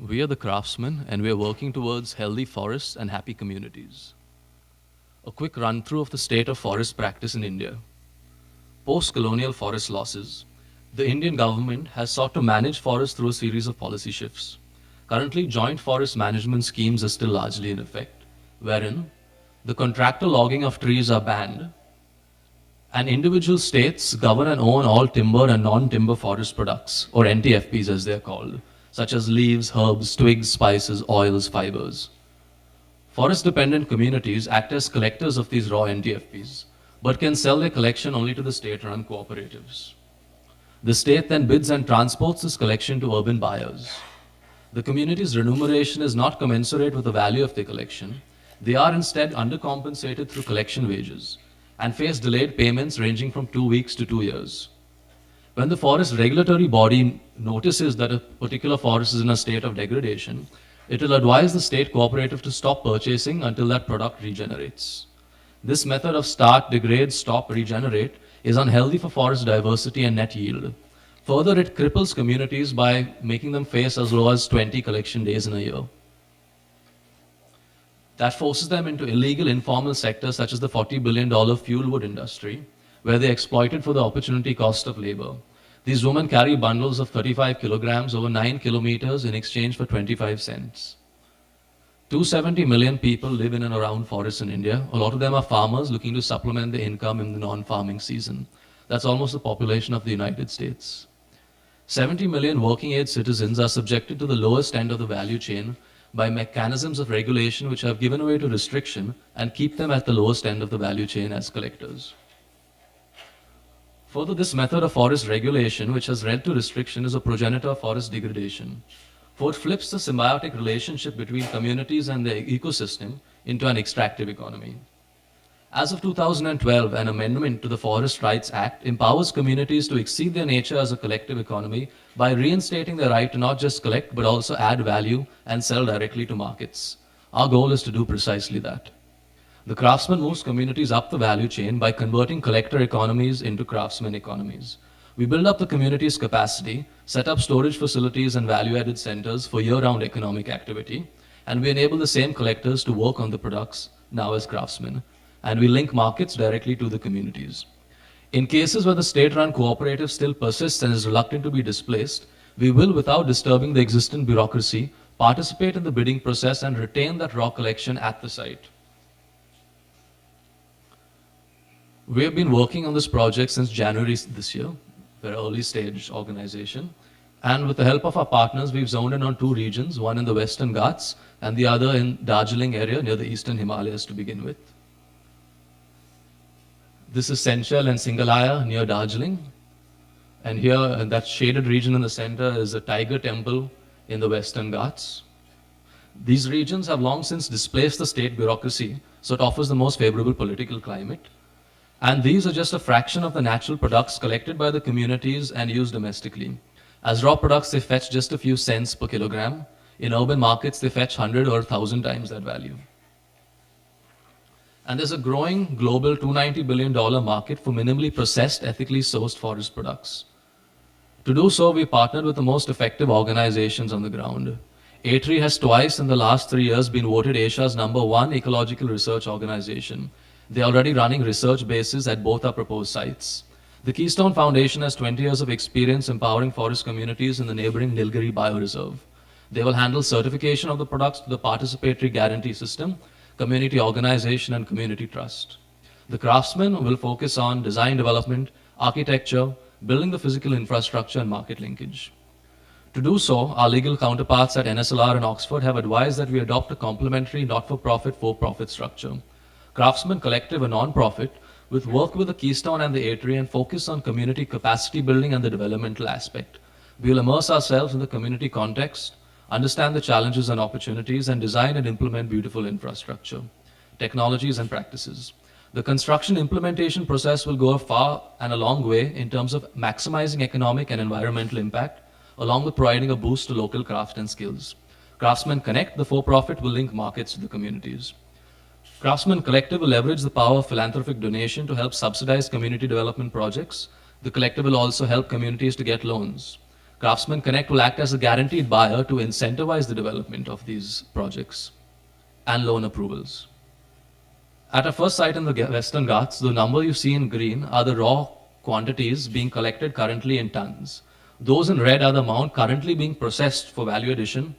We are the Craftsmen, and we are working towards healthy forests and happy communities. A quick run through of the state of forest practice in India. Post colonial forest losses. The Indian government has sought to manage forests through a series of policy shifts. Currently, joint forest management schemes are still largely in effect, wherein the contractor logging of trees are banned, and individual states govern and own all timber and non-timber forest products, or NTFPs as they are called, such as leaves, herbs, twigs, spices, oils, fibers. Forest-dependent communities act as collectors of these raw NTFPs, but can sell their collection only to the state-run cooperatives. The state then bids and transports this collection to urban buyers. The community's remuneration is not commensurate with the value of their collection. They are instead undercompensated through collection wages and face delayed payments ranging from 2 weeks to 2 years. When the forest regulatory body notices that a particular forest is in a state of degradation, it will advise the state cooperative to stop purchasing until that product regenerates. This method of start, degrade, stop, regenerate is unhealthy for forest diversity and net yield. Further, it cripples communities by making them face as low as 20 collection days in a year. That forces them into illegal informal sectors such as the $40 billion fuel wood industry, where they are exploited for the opportunity cost of labor. These women carry bundles of 35 kilograms over 9 kilometers in exchange for 25 cents. 270 million people live in and around forests in India. A lot of them are farmers looking to supplement their income in the non-farming season. That's almost the population of the United States. 70 million working-age citizens are subjected to the lowest end of the value chain by mechanisms of regulation which have given way to restriction and keep them at the lowest end of the value chain as collectors. Further, this method of forest regulation, which has led to restriction, is a progenitor of forest degradation, for it flips the symbiotic relationship between communities and their ecosystem into an extractive economy. As of 2012, an amendment to the Forest Rights Act empowers communities to exceed their nature as a collective economy by reinstating the right to not just collect but also add value and sell directly to markets. Our goal is to do precisely that. The Craftsman moves communities up the value chain by converting collector economies into craftsman economies. We build up the community's capacity, set up storage facilities and value-added centers for year-round economic activity, and we enable the same collectors to work on the products now as craftsmen, and we link markets directly to the communities. In cases where the state-run cooperative still persists and is reluctant to be displaced, we will, without disturbing the existing bureaucracy, participate in the bidding process and retain that raw collection at the site. We have been working on this project since January this year. We're an early stage organization. And with the help of our partners, we've zoned in on 2 regions, one in the Western Ghats and the other in Darjeeling area near the Eastern Himalayas to begin with. This is Senchal and Singalaya near Darjeeling. And here, in that shaded region in the center, is a tiger temple in the Western Ghats. These regions have long since displaced the state bureaucracy, so it offers the most favorable political climate. And these are just a fraction of the natural products collected by the communities and used domestically. As raw products, they fetch just a few cents per kilogram. In urban markets, they fetch 100 or 1,000 times that value. And there's a growing global $290 billion market for minimally processed, ethically sourced forest products. To do so, we partnered with the most effective organizations on the ground. ATRI has twice in the last 3 years been voted Asia's #1 ecological research organization. They're already running research bases at both our proposed sites. The Keystone Foundation has 20 years of experience empowering forest communities in the neighboring Nilgiri Bioreserve. They will handle certification of the products to the participatory guarantee system, community organization, and community trust. The Craftsmen will focus on design development, architecture, building the physical infrastructure, and market linkage. To do so, our legal counterparts at NSLR and Oxford have advised that we adopt a complementary not-for-profit, for-profit structure. Craftsmen Collective, a non-profit, will work with the Keystone and the ATRI and focus on community capacity building and the developmental aspect. We will immerse ourselves in the community context, understand the challenges and opportunities, and design and implement beautiful infrastructure, technologies, and practices. The construction implementation process will go far and a long way in terms of maximizing economic and environmental impact, along with providing a boost to local craft and skills. Craftsmen Connect, the for-profit, will link markets to the communities. Craftsmen Collective will leverage the power of philanthropic donation to help subsidize community development projects. The collective will also help communities to get loans. Craftsmen Connect will act as a guaranteed buyer to incentivize the development of these projects and loan approvals. At our first site in the Western Ghats, the number you see in green are the raw quantities being collected currently in tons. Those in red are the amount currently being processed for value addition,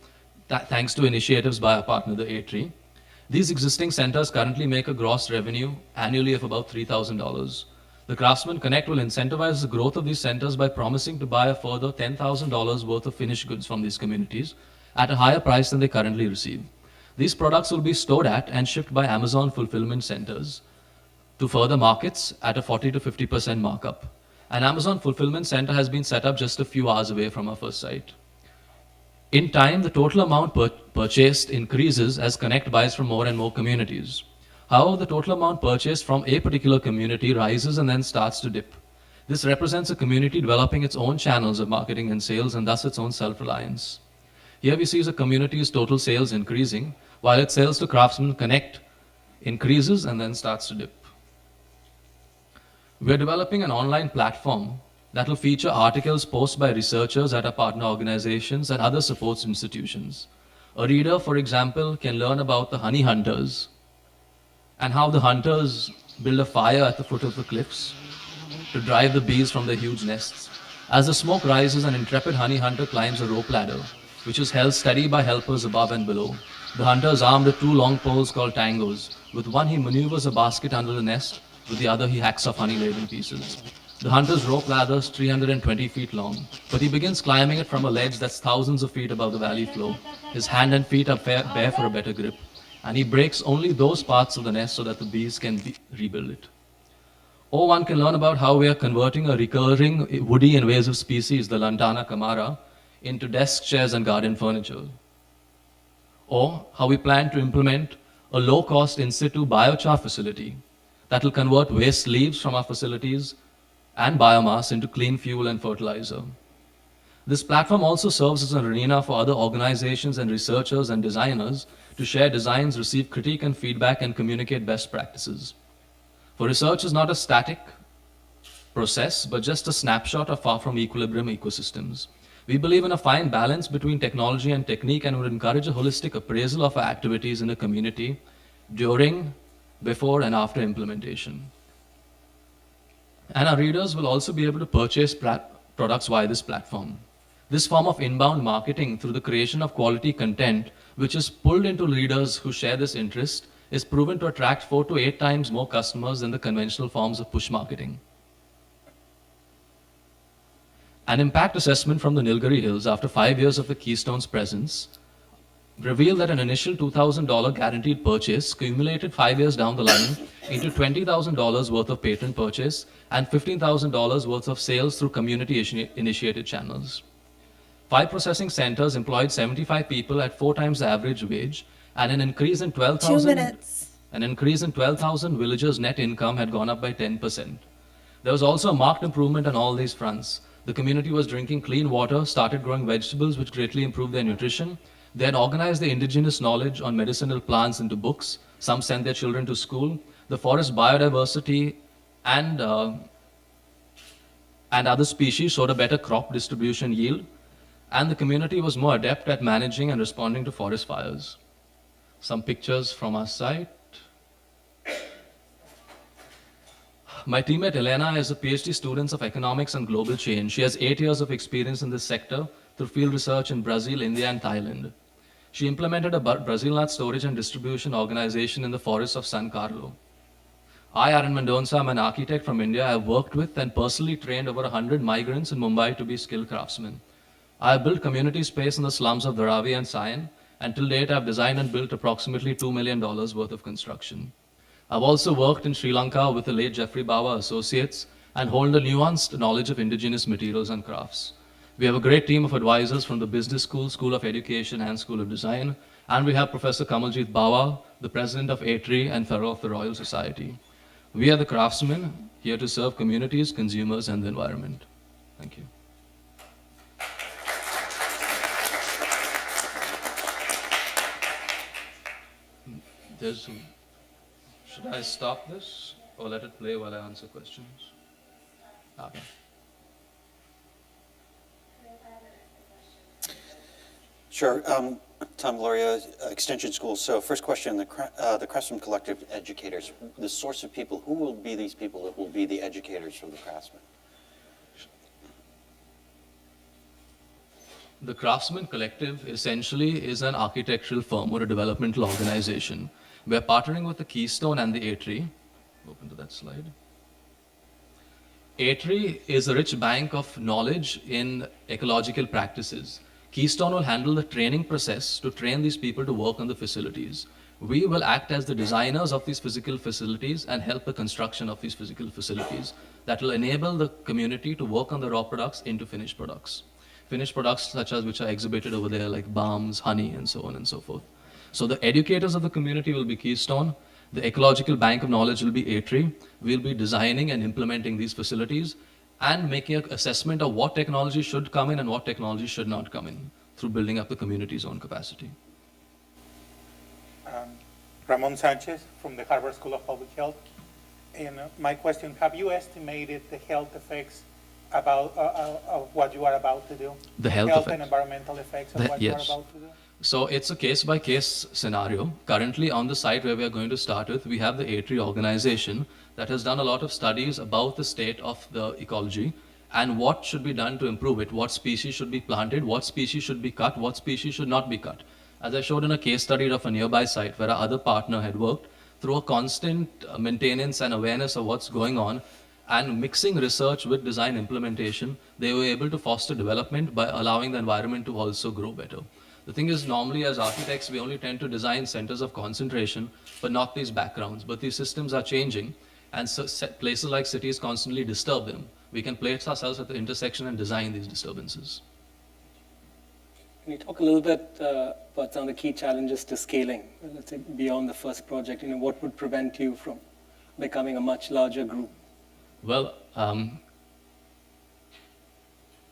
thanks to initiatives by our partner, the A-Tree. These existing centers currently make a gross revenue annually of about $3,000. The Craftsmen Connect will incentivize the growth of these centers by promising to buy a further $10,000 worth of finished goods from these communities at a higher price than they currently receive. These products will be stored at and shipped by Amazon fulfillment centers to further markets at a 40 to 50% markup. An Amazon fulfillment center has been set up just a few hours away from our first site. In time, the total amount purchased increases as Connect buys from more and more communities. However, the total amount purchased from a particular community rises and then starts to dip. This represents a community developing its own channels of marketing and sales and thus its own self-reliance. Here we see the community's total sales increasing, while its sales to Craftsmen Connect increases and then starts to dip. We're developing an online platform that will feature articles posted by researchers at our partner organizations and other support institutions. A reader, for example, can learn about the honey hunters and how the hunters build a fire at the foot of the cliffs to drive the bees from their huge nests. As the smoke rises, an intrepid honey hunter climbs a rope ladder, which is held steady by helpers above and below. The hunter is armed with two long poles called tangos. With one, he maneuvers a basket under the nest. With the other, he hacks off honey-laden pieces. The hunter's rope ladder is 320 feet long, but he begins climbing it from a ledge that's thousands of feet above the valley floor. His hand and feet are bare for a better grip, and he breaks only those parts of the nest so that the bees can rebuild it. Or one can learn about how we are converting a recurring woody invasive species, the Lantana camara, into desk chairs and garden furniture. Or how we plan to implement a low-cost in-situ biochar facility that will convert waste leaves from our facilities and biomass into clean fuel and fertilizer. This platform also serves as an arena for other organizations and researchers and designers to share designs, receive critique and feedback, and communicate best practices. For research is not a static process, but just a snapshot of far from equilibrium ecosystems. We believe in a fine balance between technology and technique and would encourage a holistic appraisal of our activities in a community during, before, and after implementation. And our readers will also be able to purchase products via this platform. This form of inbound marketing through the creation of quality content, which is pulled into readers who share this interest, is proven to attract 4 to 8 times more customers than the conventional forms of push marketing. An impact assessment from the Nilgiri Hills after 5 years of the Keystone's presence revealed that an initial $2,000 guaranteed purchase cumulated 5 years down the line into $20,000 worth of patent purchase and $15,000 worth of sales through community-initiated channels. 5 processing centers employed 75 people at 4 times the average wage, and an increase in 12,000 villagers' net income had gone up by 10%. There was also a marked improvement on all these fronts. The community was drinking clean water, started growing vegetables which greatly improved their nutrition. They had organized the indigenous knowledge on medicinal plants into books. Some sent their children to school. The forest biodiversity and other species showed a better crop distribution yield, and the community was more adept at managing and responding to forest fires. Some pictures from our site. My teammate Elena is a PhD student of economics and global change. She has 8 years of experience in this sector through field research in Brazil, India, and Thailand. She implemented a Brazil nut storage and distribution organization in the forests of San Carlo. I, Aaron Mendonça, am an architect from India. I have worked with and personally trained over 100 migrants in Mumbai to be skilled craftsmen. I have built community space in the slums of Dharavi and Sion, and till date I have designed and built approximately $2 million worth of construction. I've also worked in Sri Lanka with the late Jeffrey Bawa Associates and hold a nuanced knowledge of indigenous materials and crafts. We have a great team of advisors from the Business School, School of Education, and School of Design, and we have Professor Kamaljit Bawa, the President of A-Tree and Fellow of the Royal Society. We are the craftsmen here to serve communities, consumers, and the environment. Thank you. Should I stop this or let it play while I answer questions? Okay. Sure. Tom Gloria, Extension School. So first question, the Craftsmen Collective educators, the source of people, who will be these people that will be the educators for the Craftsmen? The Craftsmen Collective essentially is an architectural firm or a developmental organization. We're partnering with the Keystone and the A-Tree. Open to that slide. A-Tree is a rich bank of knowledge in ecological practices. Keystone will handle the training process to train these people to work on the facilities. We will act as the designers of these physical facilities and help the construction of these physical facilities that will enable the community to work on the raw products into finished products. Finished products such as which are exhibited over there like balms, honey, and so on and so forth. So the educators of the community will be Keystone. The ecological bank of knowledge will be A-Tree. We'll be designing and implementing these facilities and making an assessment of what technology should come in and what technology should not come in through building up the community's own capacity. Ramon Sanchez from the Harvard School of Public Health. And my question, have you estimated the health effects of what you are about to do? The health and effects. environmental effects of what you are Yes. about to do? So it's a case-by-case scenario. Currently on the site where we are going to start with, we have the A-Tree organization that has done a lot of studies about the state of the ecology and what should be done to improve it, what species should be planted, what species should be cut, what species should not be cut. As I showed in a case study of a nearby site where our other partner had worked through a constant maintenance and awareness of what's going on and mixing research with design implementation, they were able to foster development by allowing the environment to also grow better. The thing is, normally as architects, we only tend to design centers of concentration, but not these backgrounds. But these systems are changing, and so places like cities constantly disturb them. We can place ourselves at the intersection and design these disturbances. Can you talk a little bit about some of the key challenges to scaling, let's say beyond the first project? What would prevent you from becoming a much larger group? Well,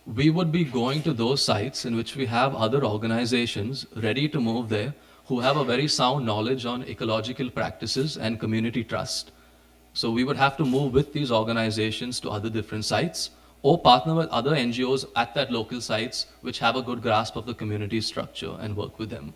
we would be going to those sites in which we have other organizations ready to move there who have a very sound knowledge on ecological practices and community trust. So we would have to move with these organizations to other different sites or partner with other NGOs at that local sites which have a good grasp of the community structure and work with them.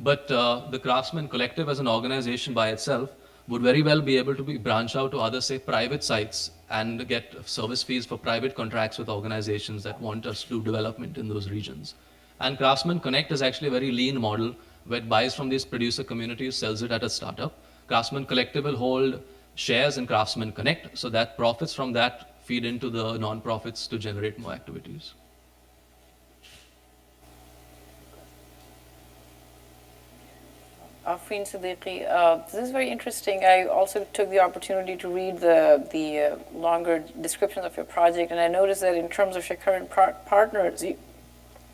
But the Craftsmen Collective as an organization by itself would very well be able to branch out to other, say, private sites and get service fees for private contracts with organizations that want us to do development in those regions. And Craftsmen Connect is actually a very lean model where it buys from these producer communities, sells it at a startup. Craftsmen Collective will hold shares in Craftsmen Connect so that profits from that feed into the non-profits to generate more activities. Afreen Siddiqui, this is very interesting. I also took the opportunity to read the longer descriptions of your project, and I noticed that in terms of your current partners,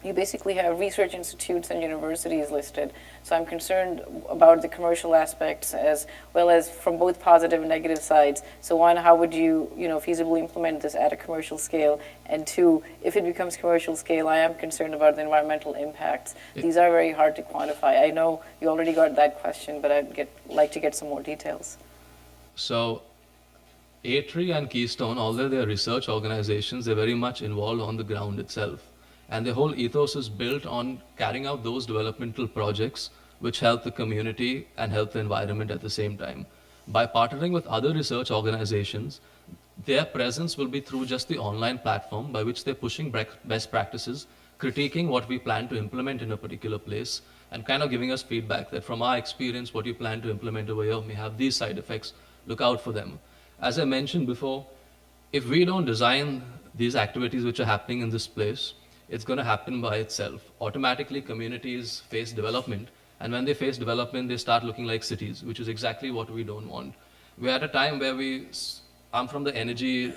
you basically have research institutes and universities listed. So I'm concerned about the commercial aspects as well as from both positive and negative sides. So one, how would you feasibly implement this at a commercial scale? And two, if it becomes commercial scale, I am concerned about the environmental impacts. These are very hard to quantify. I know you already got that question, but I'd like to get some more details. So A-Tree and Keystone, although they're research organizations, they're very much involved on the ground itself. And the whole ethos is built on carrying out those developmental projects which help the community and help the environment at the same time. By partnering with other research organizations, their presence will be through just the online platform by which they're pushing best practices, critiquing what we plan to implement in a particular place, and kind of giving us feedback that from our experience, what you plan to implement over here may have these side effects, look out for them. As I mentioned before, if we don't design these activities which are happening in this place, it's going to happen by itself. Automatically, communities face development, and when they face development, they start looking like cities, which is exactly what we don't want. We're at a time where I'm from the energy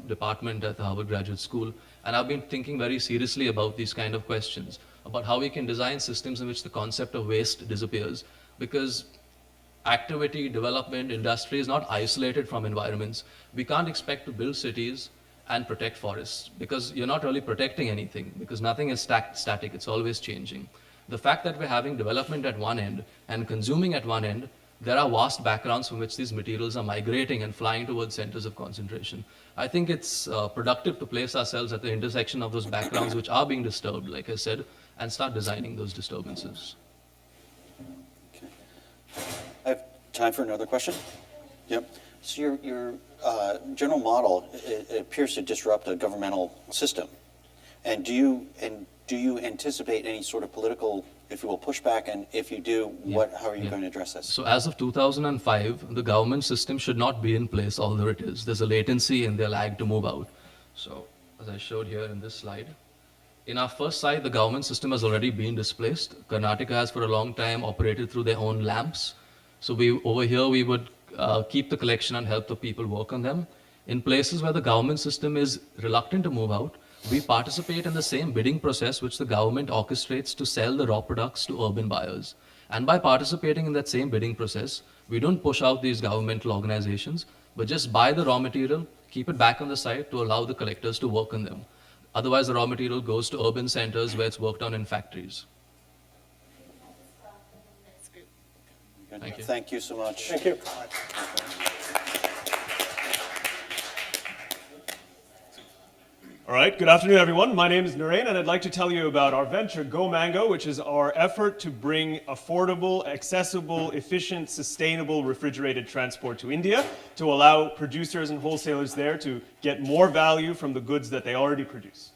department at the Harvard Graduate School, and I've been thinking very seriously about these kind of questions, about how we can design systems in which the concept of waste disappears, because activity, development, industry is not isolated from environments. We can't expect to build cities and protect forests, because you're not really protecting anything, because nothing is static, it's always changing. The fact that we're having development at one end and consuming at one end, there are vast backgrounds from which these materials are migrating and flying towards centers of concentration. I think it's productive to place ourselves at the intersection of those backgrounds which are being disturbed, like I said, and start designing those disturbances. I have time for another question. Yep. So your general model, it appears to disrupt a governmental system. And do you anticipate any sort of political, if you will, pushback? And if you do, how are you going to address this? So as of 2005, the government system should not be in place, although it is. There's a latency in their lag to move out. So as I showed here in this slide, in our first site, the government system has already been displaced. Karnataka has for a long time operated through their own lamps. So over here, we would keep the collection and help the people work on them. In places where the government system is reluctant to move out, we participate in the same bidding process which the government orchestrates to sell the raw products to urban buyers. And by participating in that same bidding process, we don't push out these governmental organizations, but just buy the raw material, keep it back on the site to allow the collectors to work on them. Otherwise, the raw material goes to urban centers where it's worked on in factories. Thank you. Thank you so much. Thank you. All right, good afternoon, everyone. My name is Narain, and I'd like to tell you about our venture, GoMango, which is our effort to bring affordable, accessible, efficient, sustainable refrigerated transport to India to allow producers and wholesalers there to get more value from the goods that they already produce.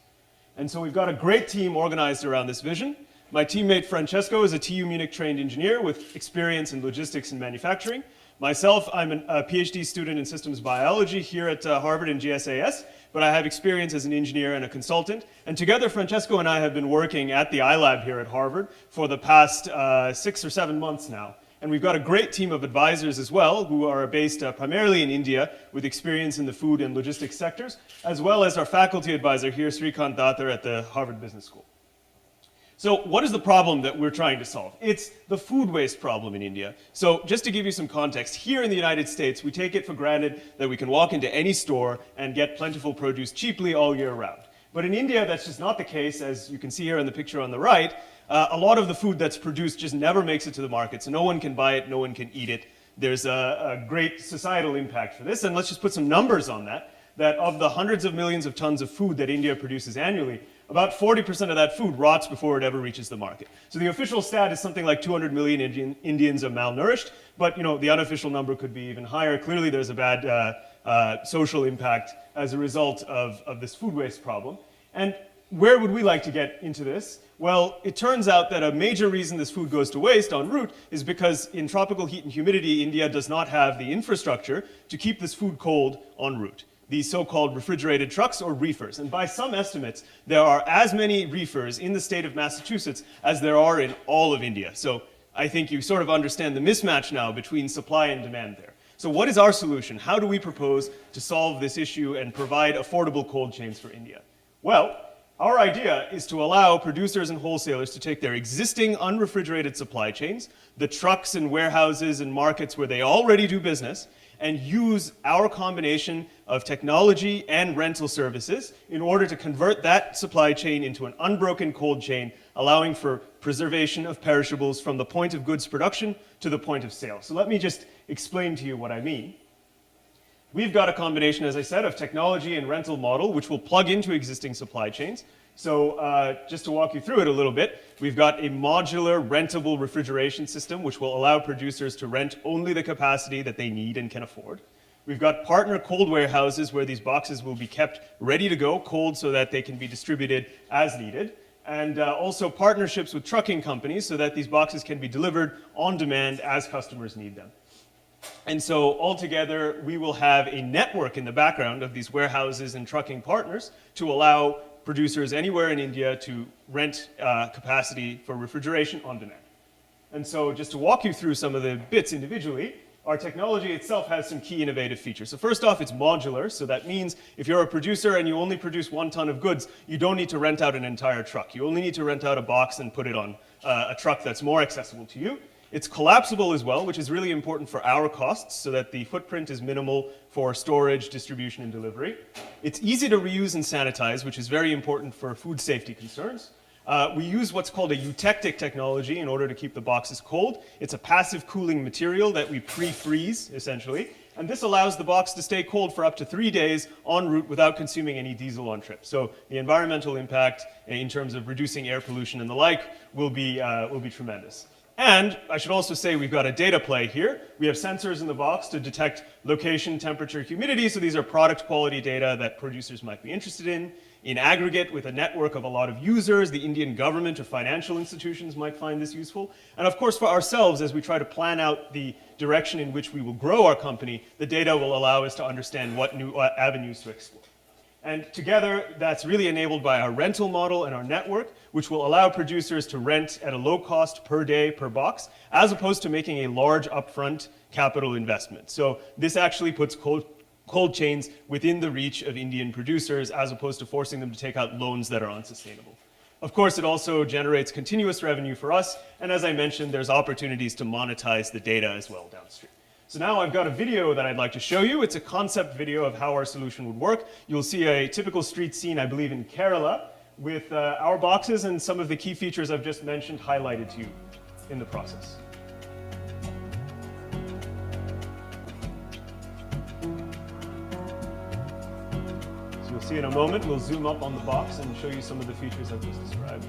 And so we've got a great team organized around this vision. My teammate Francesco is a TU Munich trained engineer with experience in logistics and manufacturing. Myself, I'm a PhD student in systems biology here at Harvard and GSAS, but I have experience as an engineer and a consultant. And together, Francesco and I have been working at the iLab here at Harvard for the past 6 or 7 months now. And we've got a great team of advisors as well, who are based primarily in India with experience in the food and logistics sectors, as well as our faculty advisor here, Srikant Datar at the Harvard Business School. So what is the problem that we're trying to solve? It's the food waste problem in India. So just to give you some context, here in the United States, we take it for granted that we can walk into any store and get plentiful produce cheaply all year round. But in India, that's just not the case. As you can see here in the picture on the right, a lot of the food that's produced just never makes it to the market. So no one can buy it, no one can eat it. There's a great societal impact for this. And let's just put some numbers on that, that of the hundreds of millions of tons of food that India produces annually, about 40% of that food rots before it ever reaches the market. So the official stat is something like 200 million Indians are malnourished, but the unofficial number could be even higher. Clearly there's a bad social impact as a result of this food waste problem. And where would we like to get into this? Well, it turns out that a major reason this food goes to waste en route is because in tropical heat and humidity, India does not have the infrastructure to keep this food cold en route. These so-called refrigerated trucks or reefers. And by some estimates, there are as many reefers in the state of Massachusetts as there are in all of India. So I think you sort of understand the mismatch now between supply and demand there. So what is our solution? How do we propose to solve this issue and provide affordable cold chains for India? Well, our idea is to allow producers and wholesalers to take their existing unrefrigerated supply chains, the trucks and warehouses and markets where they already do business, and use our combination of technology and rental services in order to convert that supply chain into an unbroken cold chain, allowing for preservation of perishables from the point of goods production to the point of sale. So let me just explain to you what I mean. We've got a combination, as I said, of technology and rental model, which will plug into existing supply chains. So just to walk you through it a little bit, we've got a modular rentable refrigeration system, which will allow producers to rent only the capacity that they need and can afford. We've got partner cold warehouses where these boxes will be kept ready to go, cold, so that they can be distributed as needed. And also partnerships with trucking companies so that these boxes can be delivered on demand as customers need them. And so altogether, we will have a network in the background of these warehouses and trucking partners to allow producers anywhere in India to rent capacity for refrigeration on demand. And so just to walk you through some of the bits individually, our technology itself has some key innovative features. So first off, it's modular. So that means if you're a producer and you only produce 1 ton of goods, you don't need to rent out an entire truck. You only need to rent out a box and put it on a truck that's more accessible to you. It's collapsible as well, which is really important for our costs so that the footprint is minimal for storage, distribution, and delivery. It's easy to reuse and sanitize, which is very important for food safety concerns. We use what's called a eutectic technology in order to keep the boxes cold. It's a passive cooling material that we pre-freeze, essentially. and this allows the box to stay cold for up to 3 days en route without consuming any diesel on trip. So the environmental impact in terms of reducing air pollution and the like will be tremendous. And I should also say we've got a data play here. We have sensors in the box to detect location, temperature, humidity, so these are product quality data that producers might be interested in. In aggregate, with a network of a lot of users, the Indian government or financial institutions might find this useful. And of course, for ourselves, as we try to plan out the direction in which we will grow our company, the data will allow us to understand what new avenues to explore. And together, that's really enabled by our rental model and our network, which will allow producers to rent at a low cost per day per box, as opposed to making a large upfront capital investment. So this actually puts cold chains within the reach of Indian producers, as opposed to forcing them to take out loans that are unsustainable. Of course, it also generates continuous revenue for us, and as I mentioned, there's opportunities to monetize the data as well downstream. So now I've got a video that I'd like to show you. It's a concept video of how our solution would work. You'll see a typical street scene, I believe, in Kerala, with our boxes and some of the key features I've just mentioned highlighted to you in the process. So you'll see in a moment, we'll zoom up on the box and show you some of the features I've just described.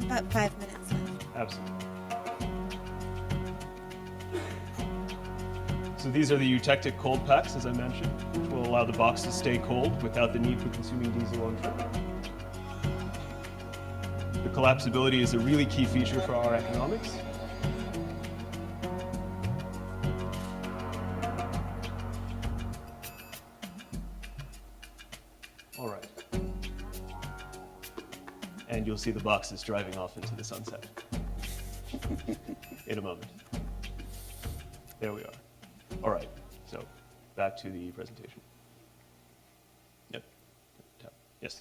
About 5 minutes left. Absolutely. So these are the eutectic cold packs, as I mentioned, which will allow the box to stay cold without the need for consuming diesel on trip. The collapsibility is a really key feature for our economics. All right. And you'll see the boxes driving off into the sunset in a moment. There we are. All right, so back to the presentation. Yep. Yes.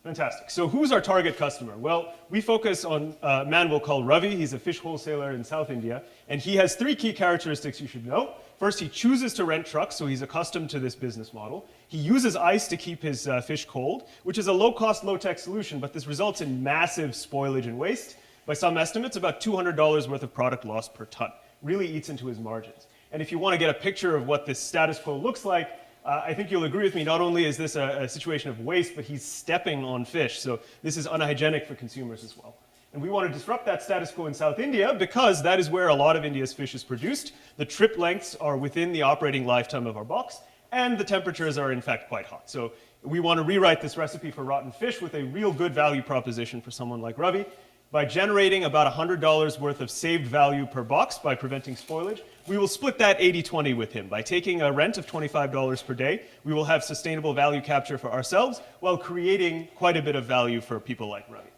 Fantastic. So who's our target customer? Well, we focus on a man we'll call Ravi. He's a fish wholesaler in South India, and he has 3 key characteristics you should know. First, he chooses to rent trucks, so he's accustomed to this business model. He uses ice to keep his fish cold, which is a low-cost, low-tech solution, but this results in massive spoilage and waste. By some estimates, about $200 worth of product lost per ton. Really eats into his margins. And if you want to get a picture of what this status quo looks like, I think you'll agree with me, not only is this a situation of waste, but he's stepping on fish. So this is unhygienic for consumers as well. And we want to disrupt that status quo in South India because that is where a lot of India's fish is produced. The trip lengths are within the operating lifetime of our box, and the temperatures are in fact quite hot. So we want to rewrite this recipe for rotten fish with a real good value proposition for someone like Ravi. By generating about $100 worth of saved value per box by preventing spoilage, we will split that 80-20 with him. By taking a rent of $25 per day, we will have sustainable value capture for ourselves while creating quite a bit of value for people like Ravi.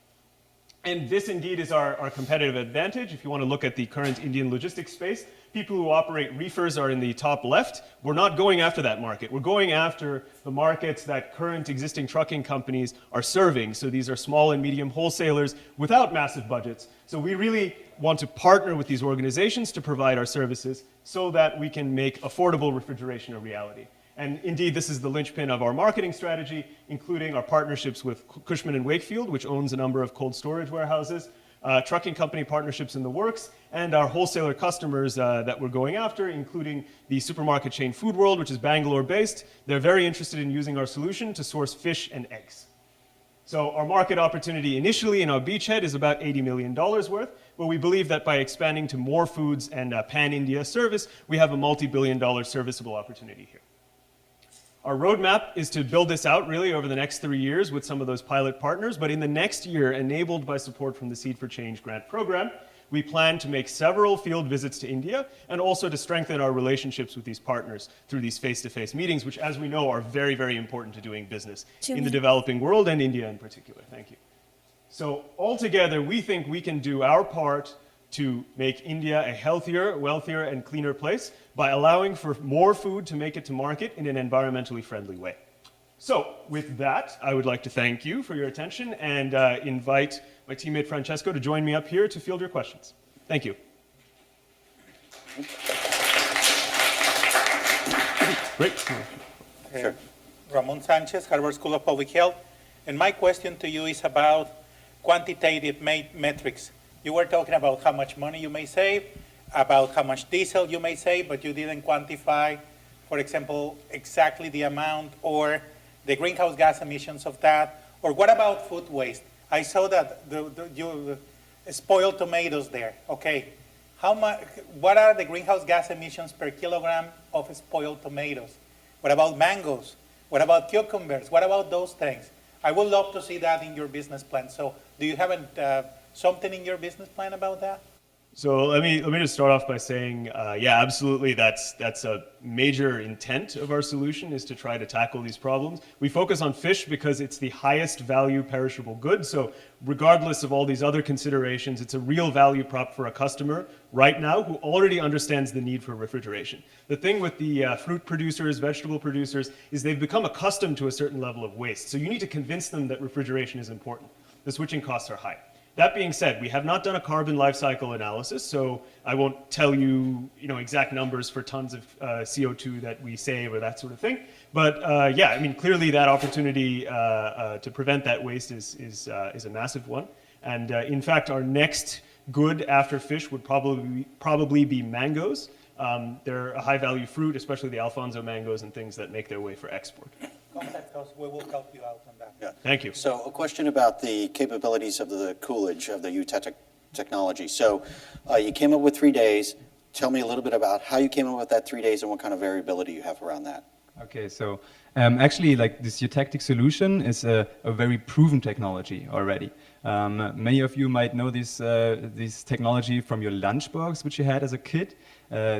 And this indeed is our competitive advantage. If you want to look at the current Indian logistics space, people who operate reefers are in the top left. We're not going after that market. We're going after the markets that current existing trucking companies are serving. So these are small and medium wholesalers without massive budgets. So we really want to partner with these organizations to provide our services so that we can make affordable refrigeration a reality. And indeed, this is the linchpin of our marketing strategy, including our partnerships with Cushman & Wakefield, which owns a number of cold storage warehouses, trucking company partnerships in the works, and our wholesaler customers that we're going after, including the supermarket chain Food World, which is Bangalore-based. They're very interested in using our solution to source fish and eggs. So our market opportunity initially in our beachhead is about $80 million worth, but we believe that by expanding to more foods and pan-India service, we have a multi-billion-dollar serviceable opportunity here. Our roadmap is to build this out really over the next 3 years with some of those pilot partners, but in the next year, enabled by support from the Seed for Change grant program, we plan to make several field visits to India and also to strengthen our relationships with these partners through these face-to-face meetings, which as we know are very, very important to doing business in the developing world and India in particular. Thank you. So altogether, we think we can do our part to make India a healthier, wealthier, and cleaner place by allowing for more food to make it to market in an environmentally friendly way. So with that, I would like to thank you for your attention and invite my teammate Francesco to join me up here to field your questions. Thank you. Great. Sure. Ramon Sanchez, Harvard School of Public Health. And my question to you is about quantitative metrics. You were talking about how much money you may save. about how much diesel you may save, but you didn't quantify, for example, exactly the amount or the greenhouse gas emissions of that? Or what about food waste? I saw that you spoiled tomatoes there. Okay, what are the greenhouse gas emissions per kilogram of spoiled tomatoes? What about mangoes? What about cucumbers? What about those things? I would love to see that in your business plan. So do you have something in your business plan about that? So let me just start off by saying, yeah, absolutely, that's a major intent of our solution, is to try to tackle these problems. We focus on fish because it's the highest value perishable good. So regardless of all these other considerations, it's a real value prop for a customer right now who already understands the need for refrigeration. The thing with the fruit producers, vegetable producers, is they've become accustomed to a certain level of waste. So you need to convince them that refrigeration is important. The switching costs are high. That being said, we have not done a carbon life cycle analysis, so I won't tell you, exact numbers for tons of CO2 that we save or that sort of thing. But yeah, I mean, clearly that opportunity to prevent that waste is a massive one. And in fact, our next good after fish would probably be mangoes. They're a high-value fruit, especially the Alfonso mangoes and things that make their way for export. Contact us. We will help you out on that. Yeah. Thank you. So a question about the capabilities of the Coolidge, of the UTEC technology. So you came up with 3 days. Tell me a little bit about how you came up with that 3 days and what kind of variability you have around that. Okay, so actually, like this eutectic solution is a very proven technology already. Many of you might know this technology from your lunchbox, which you had as a kid.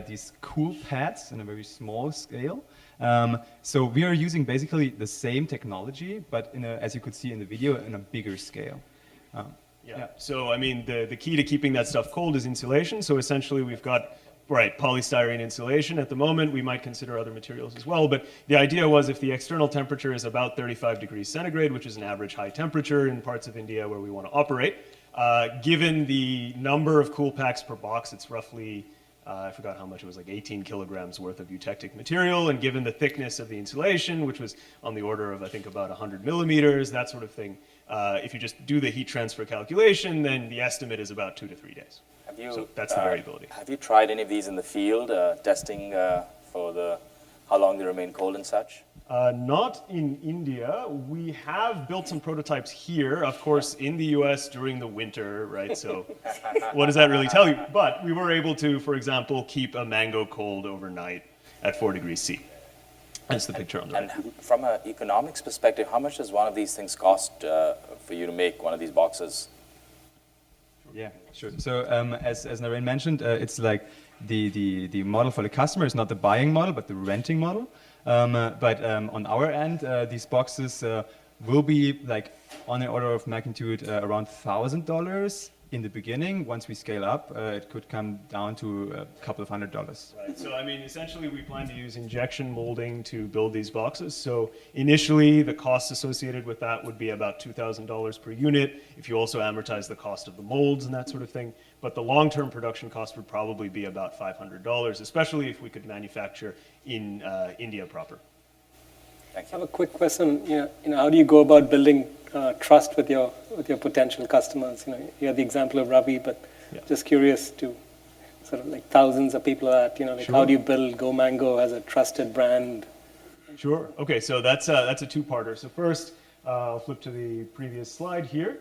These cool pads in a very small scale. So we are using basically the same technology, but as you could see in the video, in a bigger scale. Yeah. So I mean, the key to keeping that stuff cold is insulation. So essentially, we've got polystyrene insulation at the moment. We might consider other materials as well. But the idea was, if the external temperature is about 35 degrees centigrade, which is an average high temperature in parts of India where we want to operate, given the number of cool packs per box, it's roughly I forgot how much it was, like 18 kilograms worth of eutectic material, and given the thickness of the insulation, which was on the order of, I think, about 100 millimeters, that sort of thing, if you just do the heat transfer calculation, then the estimate is about 2 to 3 days. So that's the variability. Have you tried any of these in the field, testing for how long they remain cold and such? Not in India. We have built some prototypes here, of course, in the US during the winter, right? So what does that really tell you? But we were able to, for example, keep a mango cold overnight at 4 degrees C. That's the picture on the right. And from an economics perspective, how much does one of these things cost for you to make one of these boxes? Yeah, sure. So as Naren mentioned, it's like the model for the customer is not the buying model, but the renting model. But on our end, these boxes will be like on an order of magnitude around $1,000 in the beginning. Once we scale up, it could come down to a couple of $100. Right. So, I mean, essentially, we plan to use injection molding to build these boxes. So, initially, the costs associated with that would be about $2,000 per unit, if you also amortize the cost of the molds and that sort of thing. But the long-term production cost would probably be about $500, especially if we could manufacture in India proper. Thank I you. have a quick question. How do you go about building trust with your potential customers? You had the example of Ravi, but just curious to sort of like thousands of people at, Sure. How do you build GoMango as a trusted brand? Sure. Okay, so that's a two-parter. So first, I'll flip to the previous slide here.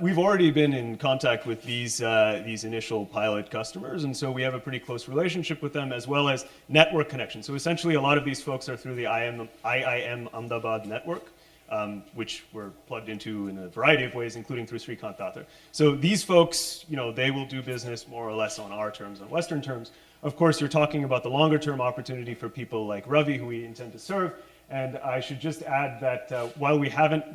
We've already been in contact with these initial pilot customers, and so we have a pretty close relationship with them, as well as network connection. So essentially, a lot of these folks are through the IIM Ahmedabad network, which we're plugged into in a variety of ways, including through Srikant Datar. So these folks, they will do business more or less on our terms, on Western terms. Of course, you're talking about the longer-term opportunity for people like Ravi, who we intend to serve. And I should just add that while we haven't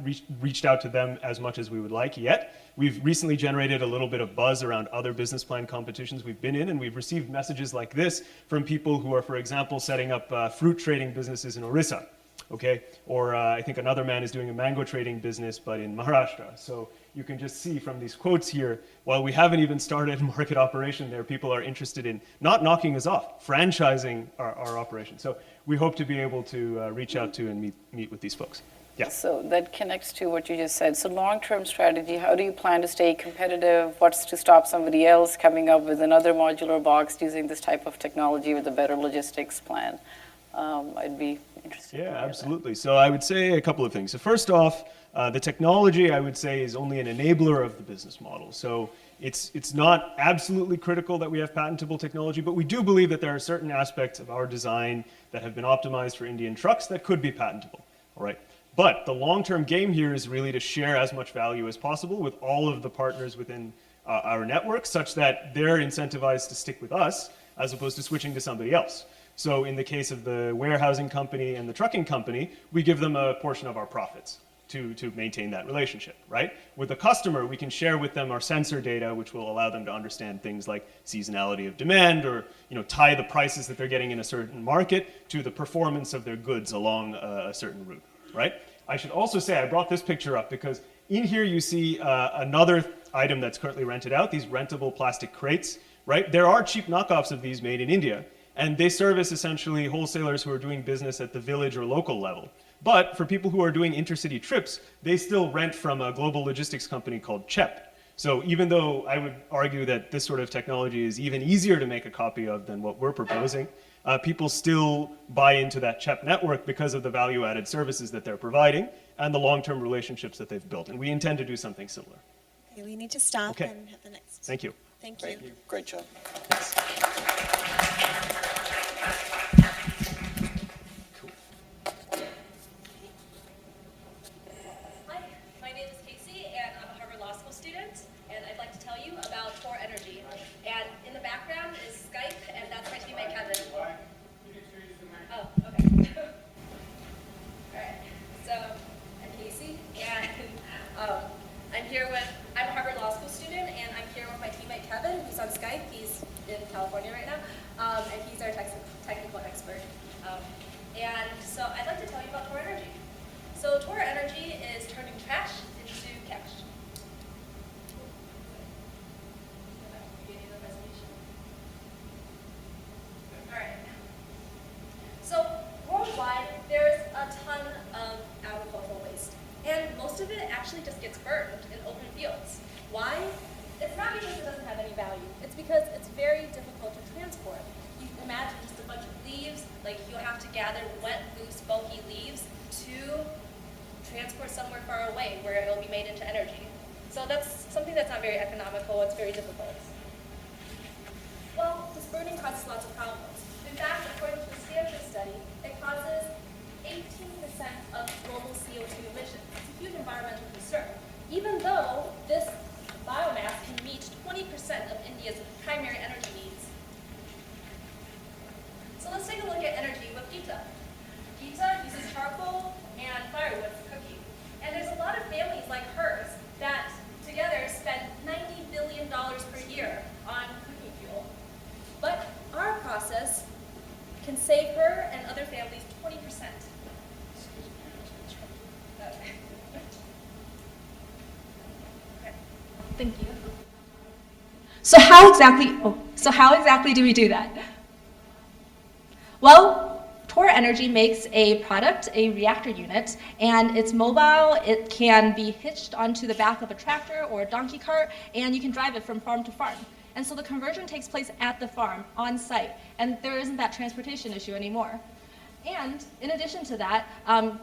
reached out to them as much as we would like yet, we've recently generated a little bit of buzz around other business plan competitions we've been in, and we've received messages like this from people who are, for example, setting up fruit trading businesses in Orissa, okay? Or I think another man is doing a mango trading business, but in Maharashtra. So you can just see from these quotes here, while we haven't even started market operation there, people are interested in not knocking us off, franchising our operation. So we hope to be able to reach out to and meet with these folks. Yeah. So that connects to what you just said. So long-term strategy, how do you plan to stay competitive? What's to stop somebody else coming up with another modular box using this type of technology with a better logistics plan? I'd be interested. Yeah, absolutely. So I would say a couple of things. So first off, the technology, I would say, is only an enabler of the business model. So it's not absolutely critical that we have patentable technology, but we do believe that there are certain aspects of our design that have been optimized for Indian trucks that could be patentable. All right. But the long-term game here is really to share as much value as possible with all of the partners within our network, such that they're incentivized to stick with us as opposed to switching to somebody else. So in the case of the warehousing company and the trucking company, we give them a portion of our profits to maintain that relationship, right? With the customer, we can share with them our sensor data, which will allow them to understand things like seasonality of demand, or tie the prices that they're getting in a certain market to the performance of their goods along a certain route, right? I should also say, I brought this picture up because in here you see another item that's currently rented out, these rentable plastic crates, right? There are cheap knockoffs of these made in India, and they service essentially wholesalers who are doing business at the village or local level. But for people who are doing intercity trips, they still rent from a global logistics company called CHEP. So even though I would argue that this sort of technology is even easier to make a copy of than what we're proposing, people still buy into that CHEP network because of the value-added services that they're providing and the long-term relationships that they've built. And we intend to do something similar. Okay, we need to stop Okay. and have the next. Thank you. Thank you. Great job. Hi, my name is Casey, and I'm a Harvard Law School student, and I'd like to tell you about Torr Energy. And in the background is Skype, and that's my teammate Kevin. Oh, okay. All right. So I'm Casey, and I'm a Harvard Law School student, and I'm here with my teammate Kevin, who's on Skype. He's in California right now, and he's our technical expert. And so I'd like to tell you about Torr Energy. So Torr Energy is turning trash into cash. All right. So worldwide, there's a ton of agricultural waste, and most of it actually just gets burned in open fields. Why? It's not because it doesn't have any value. It's because it's very difficult to transport. You can imagine just a bunch of leaves, like you'll have to gather wet, loose, bulky leaves to transport somewhere far away where it'll be made into energy. So that's something that's not very economical. It's very difficult. Well, this burning causes lots of problems. In fact, according to a Stanford study, it causes 18% of global CO2 emissions. It's a huge environmental concern, even though this biomass can meet 20% of India's primary energy needs. So let's take a look at energy with Gita. Gita uses charcoal and firewood for cooking. And there's a lot of families like hers that together spend $90 billion per year on cooking fuel. But our process can save her and other families 20%. Okay. Thank you. So how exactly do we do that? Well, Torr Energy makes a product, a reactor unit, and it's mobile. It can be hitched onto the back of a tractor or a donkey cart, and you can drive it from farm to farm. And so the conversion takes place at the farm, on site, and there isn't that transportation issue anymore. And in addition to that,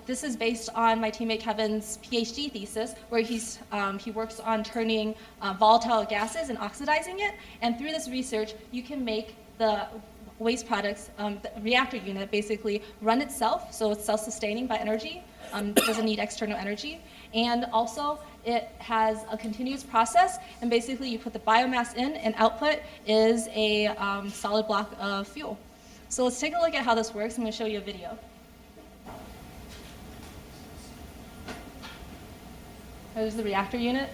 this is based on my teammate Kevin's PhD thesis, where he works on turning volatile gases and oxidizing it. And through this research, you can make the waste products, the reactor unit basically run itself, so it's self-sustaining by energy, doesn't need external energy. And also, it has a continuous process, and basically you put the biomass in, and output is a solid block of fuel. So let's take a look at how this works. I'm going to show you a video. There's the reactor unit.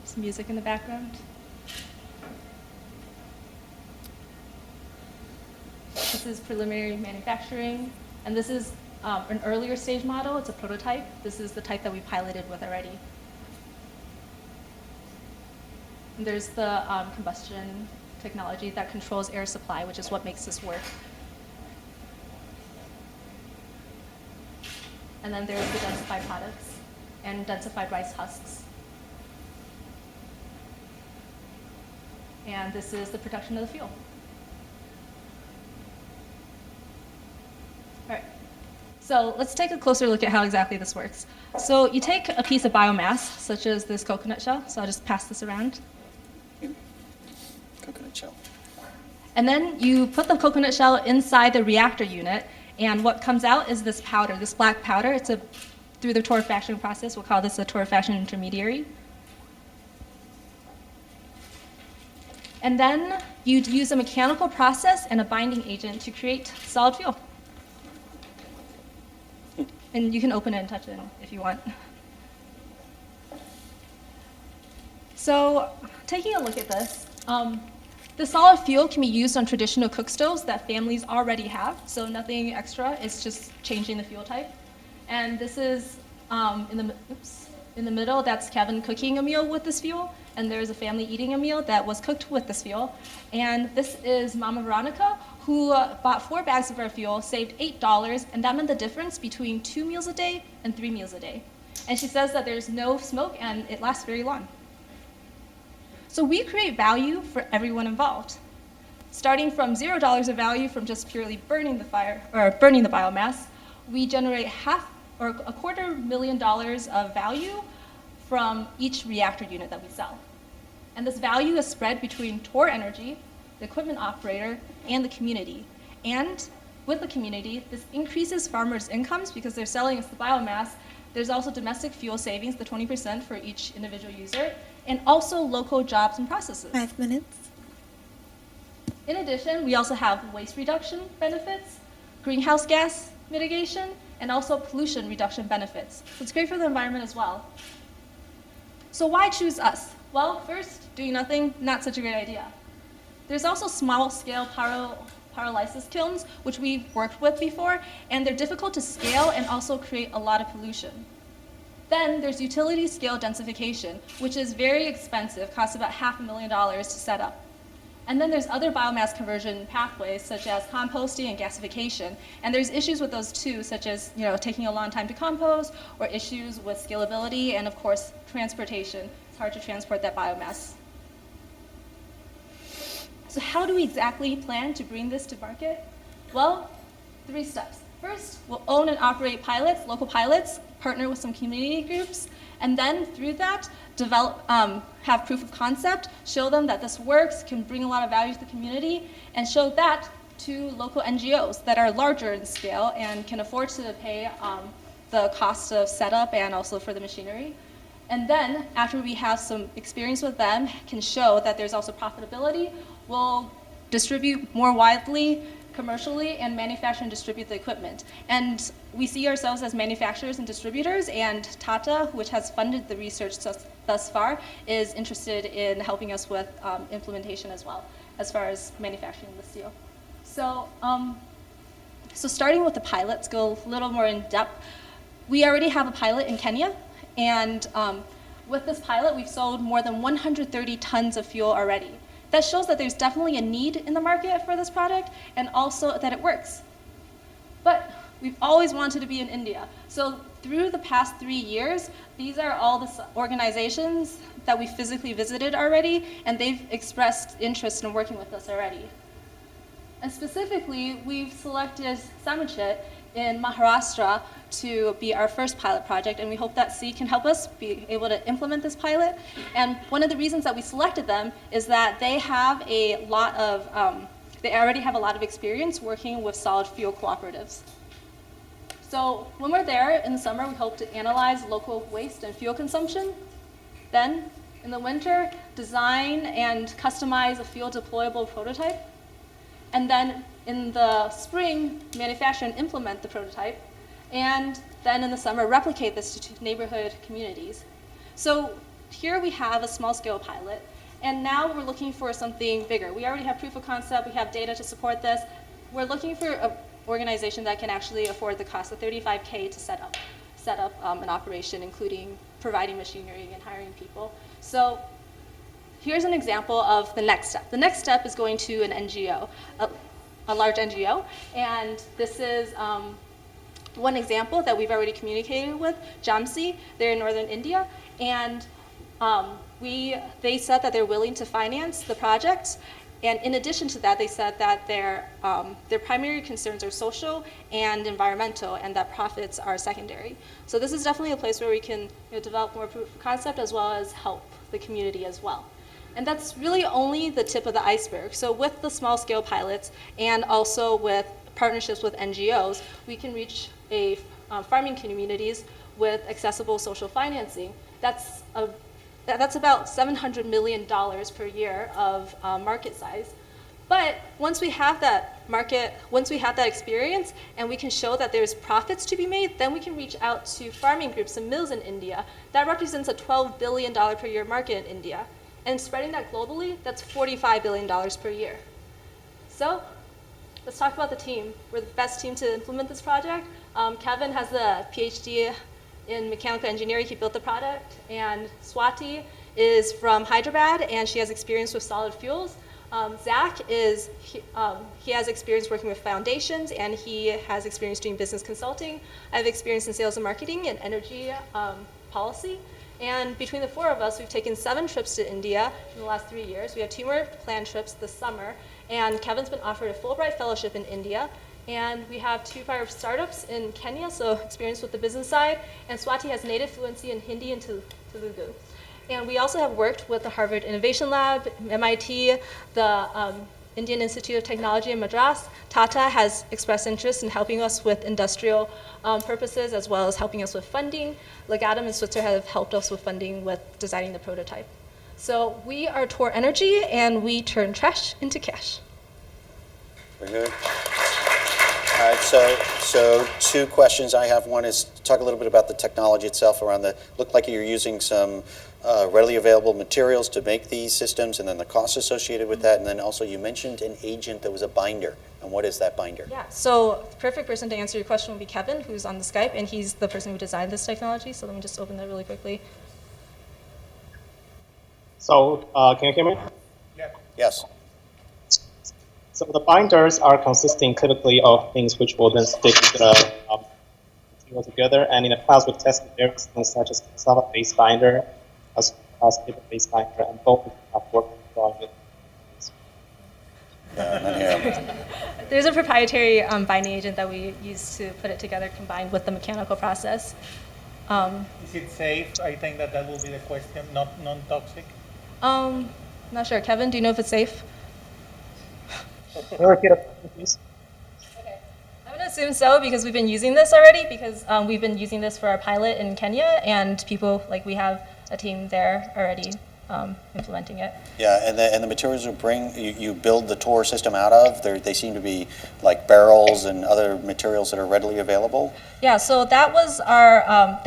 Some music in the background. This is preliminary manufacturing, and this is an earlier stage model. It's a prototype. This is the type that we piloted with already. And there's the combustion technology that controls air supply, which is what makes this work. And then there's the densified products and densified rice husks. And this is the production of the fuel. All right. So let's take a closer look at how exactly this works. So you take a piece of biomass, such as this coconut shell. So I'll just pass this around. Coconut shell. And then you put the coconut shell inside the reactor unit, and what comes out is this powder, this black powder. Through the torrefaction process, we'll call this a torrefaction intermediary. And then you'd use a mechanical process and a binding agent to create solid fuel. And you can open it and touch it if you want. So taking a look at this, the solid fuel can be used on traditional cook stoves that families already have, so nothing extra, it's just changing the fuel type. And this is in the middle, that's Kevin cooking a meal with this fuel, and there's a family eating a meal that was cooked with this fuel. And this is Mama Veronica, who bought 4 bags of our fuel, saved $8, and that meant the difference between 2 meals a day and 3 meals a day. And she says that there's no smoke and it lasts very long. So we create value for everyone involved. Starting from $0 of value from just purely burning the biomass, we generate $250,000 of value from each reactor unit that we sell. And this value is spread between Torr Energy, the equipment operator, and the community. And with the community, this increases farmers' incomes because they're selling us the biomass. There's also domestic fuel savings, the 20% for each individual user, and also local jobs and processes. 5 minutes. In addition, we also have waste reduction benefits, greenhouse gas mitigation, and also pollution reduction benefits. So it's great for the environment as well. So why choose us? Well, first, doing nothing, not such a great idea. There's also small-scale pyrolysis kilns, which we've worked with before, and they're difficult to scale and also create a lot of pollution. Then there's utility-scale densification, which is very expensive, costs about $500,000 to set up. And then there's other biomass conversion pathways, such as composting and gasification. And there's issues with those too, such as taking a long time to compost, or issues with scalability, and of course, transportation. It's hard to transport that biomass. So how do we exactly plan to bring this to market? Well, 3 steps. First, we'll own and operate pilots, local pilots, partner with some community groups, and then through that, have proof of concept, show them that this works, can bring a lot of value to the community, and show that to local NGOs that are larger in scale and can afford to pay the cost of setup and also for the machinery. And then, after we have some experience with them, can show that there's also profitability, we'll distribute more widely, commercially, and manufacture and distribute the equipment. And we see ourselves as manufacturers and distributors, and Tata, which has funded the research thus far, is interested in helping us with implementation as well, as far as manufacturing the steel. So, so starting with the pilots, go a little more in depth. We already have a pilot in Kenya, and with this pilot, we've sold more than 130 tons of fuel already. That shows that there's definitely a need in the market for this product, and also that it works. But we've always wanted to be in India. So through the past 3 years, these are all the organizations that we physically visited already, and they've expressed interest in working with us already. And specifically, we've selected Samuchit in Maharashtra to be our first pilot project, and we hope that C can help us be able to implement this pilot. And one of the reasons that we selected them is that they have a lot of, they already have a lot of experience working with solid fuel cooperatives. So when we're there in the summer, we hope to analyze local waste and fuel consumption. Then, in the winter, design and customize a fuel deployable prototype. And then in the spring, manufacture and implement the prototype. And then in the summer, replicate this to neighborhood communities. So here we have a small-scale pilot, and now we're looking for something bigger. We already have proof of concept, we have data to support this. We're looking for an organization that can actually afford the cost of $35K to set up an operation, including providing machinery and hiring people. So here's an example of the next step. The next step is going to an NGO, a large NGO, and this is one example that we've already communicated with, Jamsi, they're in northern India, and they said that they're willing to finance the project. And in addition to that, they said that their primary concerns are social and environmental, and that profits are secondary. So this is definitely a place where we can develop more proof of concept as well as help the community as well. And that's really only the tip of the iceberg. So with the small scale pilots and also with partnerships with NGOs, we can reach farming communities with accessible social financing. That's about $700 million per year of market size. But once we have that experience and we can show that there's profits to be made, then we can reach out to farming groups and mills in India. That represents a $12 billion per year market in India. And spreading that globally, that's $45 billion per year. So let's talk about the team. We're the best team to implement this project. Kevin has a PhD in mechanical engineering. He built the product. And Swati is from Hyderabad, and she has experience with solid fuels. Zach he has experience working with foundations, and he has experience doing business consulting. I have experience in sales and marketing and energy policy. And between the four of us, we've taken 7 trips to India in the last 3 years. We have 2 more planned trips this summer. And Kevin's been offered a Fulbright fellowship in India. And we have 2 prior startups in Kenya, so experience with the business side. And Swati has native fluency in Hindi and Telugu. And we also have worked with the Harvard Innovation Lab, MIT, the Indian Institute of Technology in Madras. Tata has expressed interest in helping us with industrial purposes as well as helping us with funding. Legatum in Switzerland have helped us with funding with designing the prototype. So we are Torr Energy, and we turn trash into cash. Very good. All right, so 2 questions I have. One is talk a little bit about the technology itself around looked like you're using some readily available materials to make these systems, and then the costs associated with that. And then also you mentioned an agent that was a binder. And what is that binder? Yeah, so the perfect person to answer your question would be Kevin, who's on the Skype, and he's the person who designed this technology. So let me just open that really quickly. So can you hear me? Yeah. Yes. So the binders are consisting typically of things which will then stick the material together. And in the past, we've tested various things such as cassava-based binder, as well as paper-based binder, and both have worked well with. There's a proprietary binding agent that we use to put it together combined with the mechanical process. Is it safe? I think that will be the question, not non-toxic. Not sure. Kevin, do you know if it's safe? Can you repeat it, please? Okay. I'm going to assume so because we've been using this already because we've been using this for our pilot in Kenya, and we have a team there already implementing it. Yeah, and the materials you build the Torr system out of, they seem to be like barrels and other materials that are readily available. Yeah, so that was our,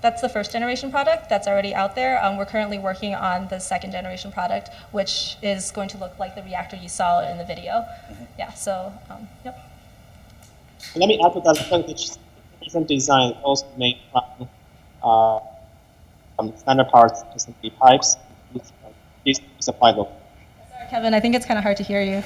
that's the first generation product that's already out there. We're currently working on the second generation product, which is going to look like the reactor you saw in the video. Mm-hmm. Yeah, so, yep. Let me add to that, the different design also made from standard parts, just the pipes, these supply local. Kevin, I think it's kind of hard to hear you.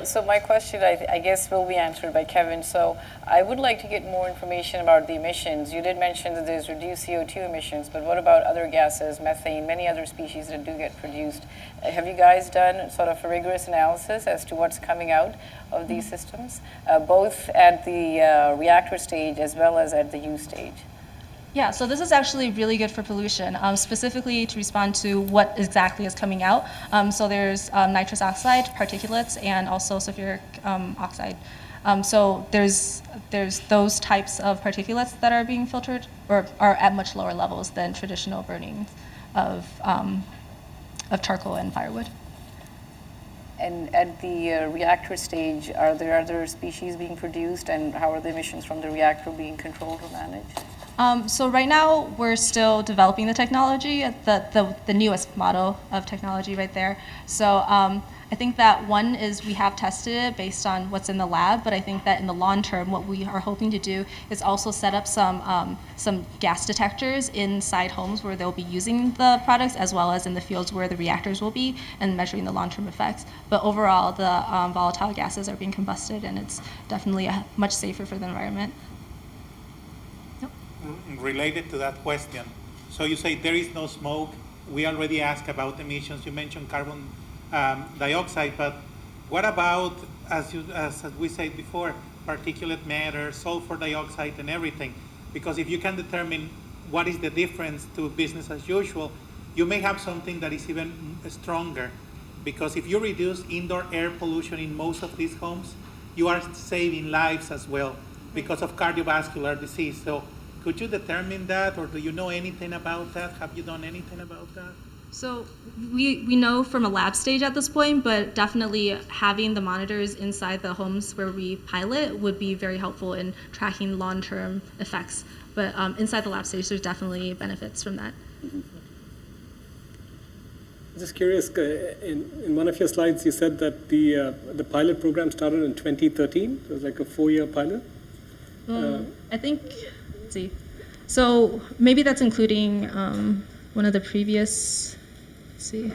So my question, I guess, will be answered by Kevin. So I would like to get more information about the emissions. You did mention that there's reduced CO2 emissions, but what about other gases, methane, many other species that do get produced? Have you guys done sort of a rigorous analysis as to what's coming out of these systems, both at the reactor stage as well as at the use stage? Yeah, so this is actually really good for pollution, specifically to respond to what exactly is coming out. So there's nitrous oxide, particulates, and also sulfuric oxide. So there's those types of particulates that are being filtered or are at much lower levels than traditional burning of charcoal and firewood. And at the reactor stage, are there other species being produced, and how are the emissions from the reactor being controlled or managed? So right now, we're still developing the technology, the newest model of technology right there. So I think that one is we have tested it based on what's in the lab, but I think that in the long term, what we are hoping to do is also set up some gas detectors inside homes where they'll be using the products, as well as in the fields where the reactors will be, and measuring the long-term effects. But overall, the volatile gases are being combusted, and it's definitely much safer for the environment. Related to that question, so you say there is no smoke. We already asked about emissions. You mentioned carbon dioxide, but what about, as we said before, particulate matter, sulfur dioxide, and everything? Because if you can determine what is the difference to business as usual, you may have something that is even stronger. Because if you reduce indoor air pollution in most of these homes, you are saving lives as well because of cardiovascular disease. So could you determine that, or do you know anything about that? Have you done anything about that? So we know from a lab stage at this point, but definitely having the monitors inside the homes where we pilot would be very helpful in tracking long-term effects. But inside the lab stage, there's definitely benefits from that. Just curious, in one of your slides, you said that the pilot program started in 2013. It was like a 4-year pilot. I think, let's see. So maybe that's including one of the previous, let's see.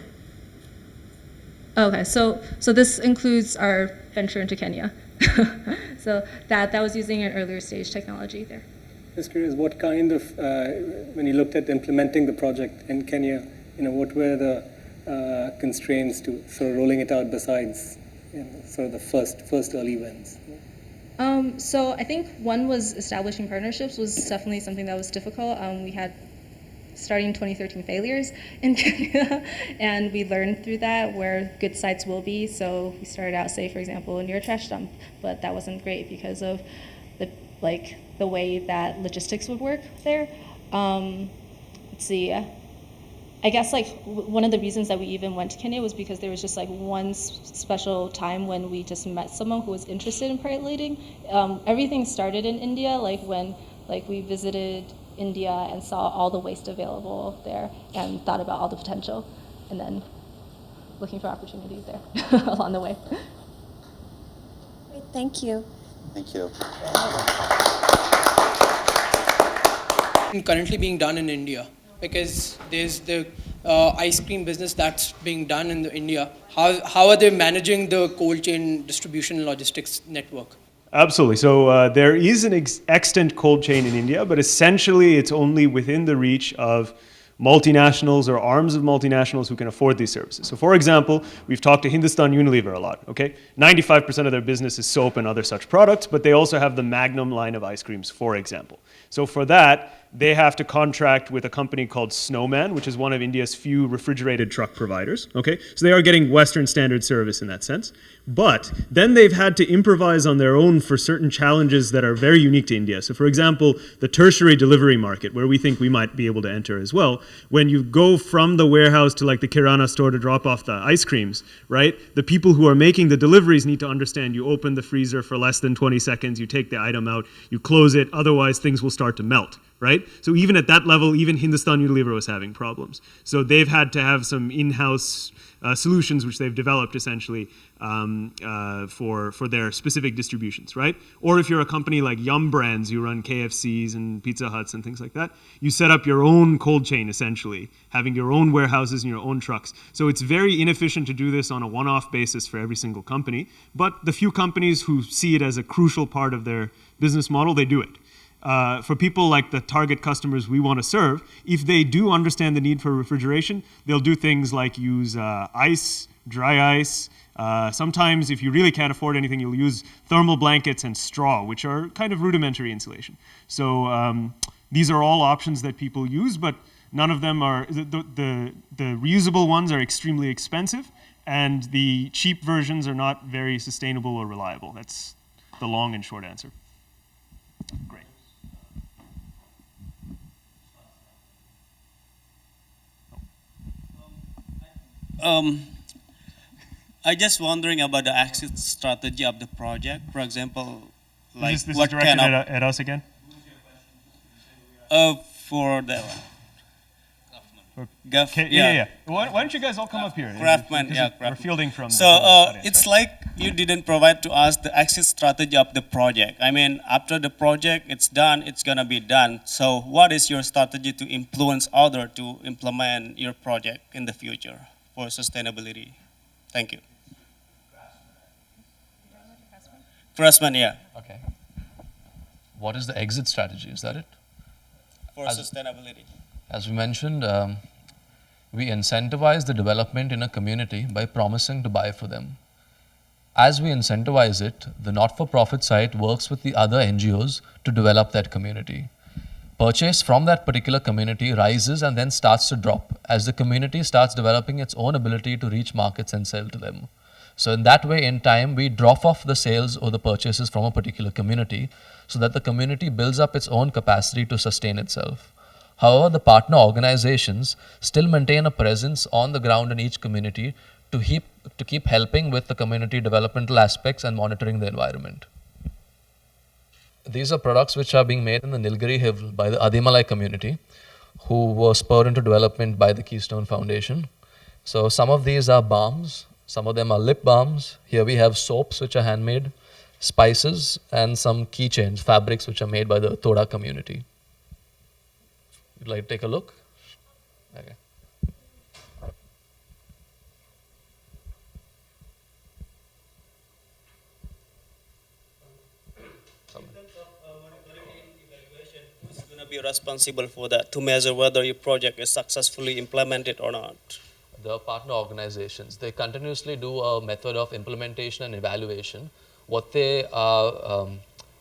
Okay, so this includes our venture into Kenya. So that was using an earlier stage technology there. Just curious, what kind of, when you looked at implementing the project in Kenya, what were the constraints to sort of rolling it out besides sort of the first early wins? So I think one was establishing partnerships was definitely something that was difficult. We had starting 2013 failures in Kenya, and we learned through that where good sites will be. So we started out, say, for example, near a trash dump, but that wasn't great because of the way that logistics would work there. Let's see. I guess one of the reasons that we even went to Kenya was because there was just one special time when we just met someone who was interested in piloting. Everything started in India, when we visited India and saw all the waste available there and thought about all the potential, and then looking for opportunities there along the way. Great, thank you. Thank you. Currently being done in India, because there's the ice cream business that's being done in India. How are they managing the cold chain distribution and logistics network? Absolutely. So there is an extant cold chain in India, but essentially it's only within the reach of multinationals or arms of multinationals who can afford these services. So for example, we've talked to Hindustan Unilever a lot, okay? 95% of their business is soap and other such products, but they also have the Magnum line of ice creams, for example. So for that, they have to contract with a company called Snowman, which is one of India's few refrigerated truck providers, okay? So they are getting Western standard service in that sense. But then they've had to improvise on their own for certain challenges that are very unique to India. So for example, the tertiary delivery market, where we think we might be able to enter as well. When you go from the warehouse to the Kirana store to drop off the ice creams, right? The people who are making the deliveries need to understand you open the freezer for less than 20 seconds, you take the item out, you close it, otherwise things will start to melt. Right? So even at that level, even Hindustan Unilever was having problems. So they've had to have some in-house solutions which they've developed essentially for their specific distributions, right? Or if you're a company like Yum Brands, you run KFCs and Pizza Huts and things like that, you set up your own cold chain essentially, having your own warehouses and your own trucks. So it's very inefficient to do this on a one-off basis for every single company, but the few companies who see it as a crucial part of their business model, they do it. For people like the target customers we want to serve, if they do understand the need for refrigeration, they'll do things like use ice, dry ice. Sometimes if you really can't afford anything, you'll use thermal blankets and straw, which are kind of rudimentary insulation. So these are all options that people use, but none of them are, the reusable ones are extremely expensive, and the cheap versions are not very sustainable or reliable. That's the long and short answer. Great. I just wondering about the exit strategy of the project. For example, This is directed at us again? For the Yeah. Why don't you guys all come up here? Craftsmen, Because yeah, We're Craftsmen. fielding from. So the audience, it's right? like you didn't provide to us the exit strategy of the project. I mean, after the project it's done, it's gonna be done. So what is your strategy to influence others to implement your project in the future for sustainability? Thank you. Craftsmen, yeah, Okay. What is the exit strategy? Is that it? for sustainability. As we mentioned, we incentivize the development in a community by promising to buy for them. As we incentivize it, the not-for-profit side works with the other NGOs to develop that community. Purchase from that particular community rises and then starts to drop as the community starts developing its own ability to reach markets and sell to them. So in that way, in time, we drop off the sales or the purchases from a particular community so that the community builds up its own capacity to sustain itself. However, the partner organizations still maintain a presence on the ground in each community to keep helping with the community developmental aspects and monitoring the environment. These are products which are being made in the Nilgiri Hill by the Adimalai community, who were spurred into development by the Keystone Foundation. So some of these are balms, some of them are lip balms. Here we have soaps which are handmade, spices, and some keychains, fabrics which are made by the Torr community. Would you like to take a look? Okay. Who's going to be responsible for that to measure whether your project is successfully implemented or not? The partner organizations, they continuously do a method of implementation and evaluation. What they are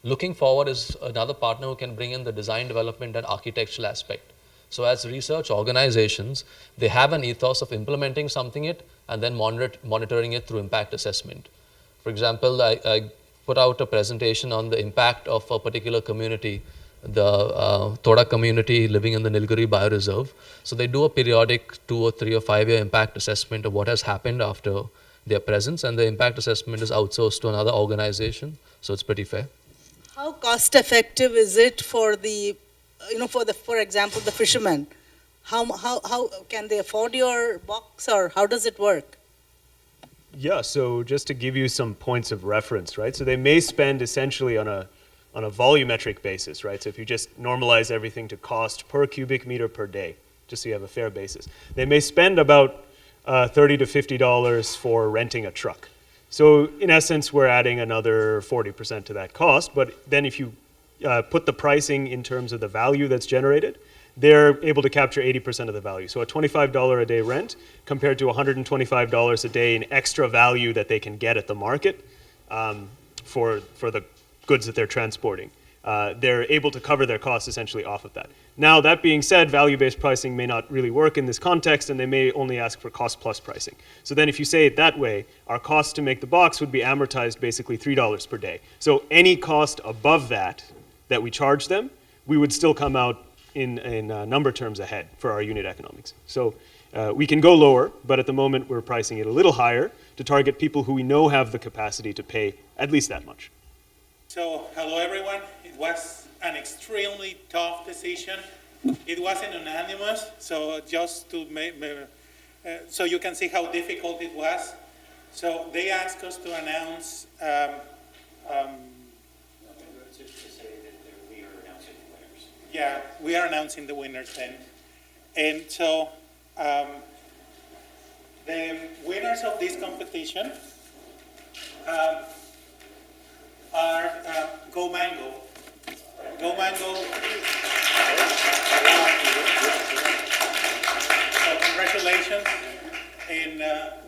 looking forward is another partner who can bring in the design development and architectural aspect. So as research organizations, they have an ethos of implementing something and then monitoring it through impact assessment. For example, I put out a presentation on the impact of a particular community, the Torr community living in the Nilgiri Bioreserve. So they do a periodic 2 or 3 or 5 year impact assessment of what has happened after their presence, and the impact assessment is outsourced to another organization. So it's pretty fair. How cost effective is it for the, for example, the fishermen? How can they afford your box, or how does it work? Yeah, so just to give you some points of reference, right? So they may spend essentially on a volumetric basis, right? So if you just normalize everything to cost per cubic meter per day, just so you have a fair basis, they may spend about $30 to $50 for renting a truck. So in essence, we're adding another 40% to that cost. But then if you put the pricing in terms of the value that's generated, they're able to capture 80% of the value. So a $25 a day rent compared to $125 a day in extra value that they can get at the market for the goods that they're transporting. They're able to cover their costs essentially off of that. Now, that being said, value-based pricing may not really work in this context, and they may only ask for cost-plus pricing. So then if you say it that way, our cost to make the box would be amortized basically $3 per day. So any cost above that we charge them, we would still come out in number terms ahead for our unit economics. So we can go lower, but at the moment we're pricing it a little higher to target people who we know have the capacity to pay at least that much. So, hello everyone. It was an extremely tough decision. It wasn't unanimous, so just to so you can see how difficult it was. So they asked us to announce yeah, we are announcing the winners then. And so the winners of this competition are GoMango. GoMango. So congratulations. And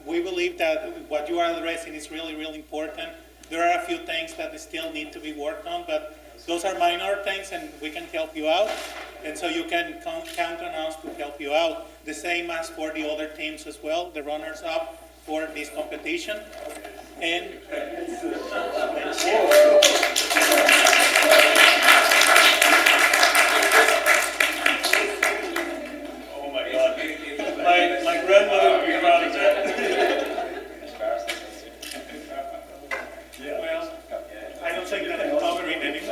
we believe that what you are addressing is really, really important. There are a few things that still need to be worked on, but those are minor things and we can help you out. And so you can count on us to help you out. The same as for the other teams as well, the runners-up for this competition. And oh my God. My grandmother would be proud of that. well, I don't think that I'm covering anything.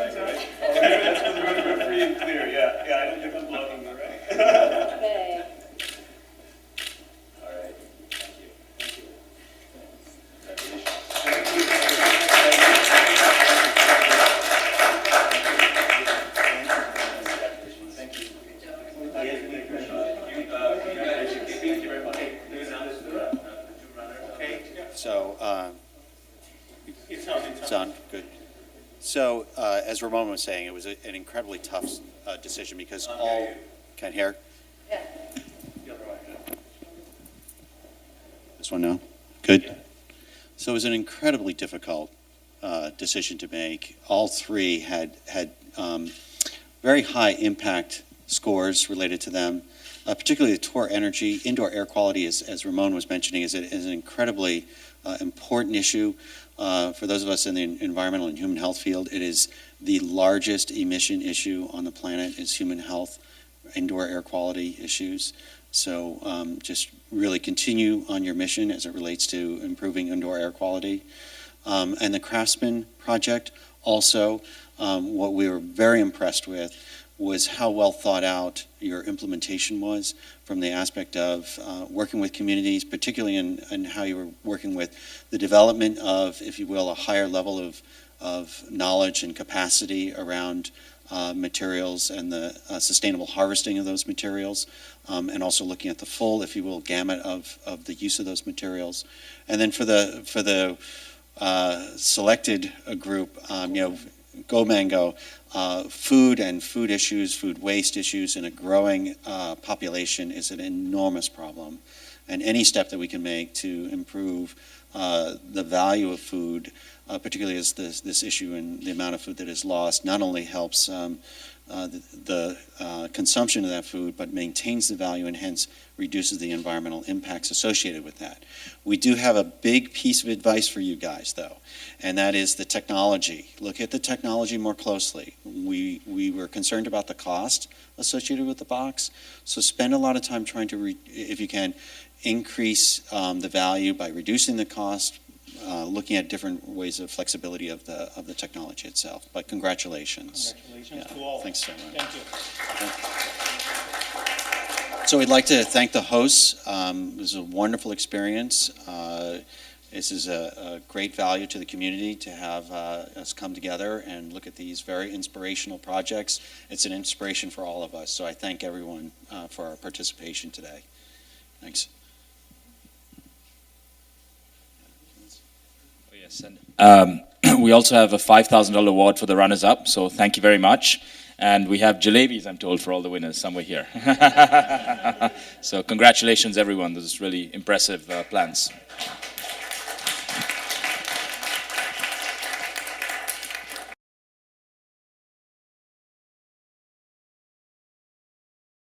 Free and clear, yeah. I don't think It's on, good. So, as Ramon was saying, it was an incredibly tough decision because all, can't hear? Yeah. This one now? Good. So it was an incredibly difficult decision to make. All three had very high impact scores related to them, particularly the Torr Energy. Indoor air quality, as Ramon was mentioning, is an incredibly important issue for those of us in the environmental and human health field. It is the largest emission issue on the planet, is human health, indoor air quality issues. So just really continue on your mission as it relates to improving indoor air quality. And the Craftsmen project also, what we were very impressed with was how well thought out your implementation was from the aspect of working with communities, particularly in how you were working with the development of, if you will, a higher level of knowledge and capacity around materials and the sustainable harvesting of those materials, and also looking at the full, if you will, gamut of the use of those materials. And then for the selected group, GoMango, food and food issues, food waste issues in a growing population is an enormous problem. And any step that we can make to improve the value of food, particularly as this issue and the amount of food that is lost, not only helps the consumption of that food, but maintains the value and hence reduces the environmental impacts associated with that. We do have a big piece of advice for you guys, though, and that is the technology. Look at the technology more closely. We were concerned about the cost associated with the box, so spend a lot of time trying to, if you can, increase the value by reducing the cost, looking at different ways of flexibility of the technology itself. But congratulations. Congratulations to all. Thanks so much. Thank you. So we'd like to thank the hosts. It was a wonderful experience. This is a great value to the community to have us come together and look at these very inspirational projects. It's an inspiration for all of us. So I thank everyone for our participation today. Thanks. Oh, yes, and we also have a $5,000 award for the runners-up, so thank you very much. And we have jalebis, I'm told, for all the winners somewhere here. So congratulations, everyone. This is really impressive plans.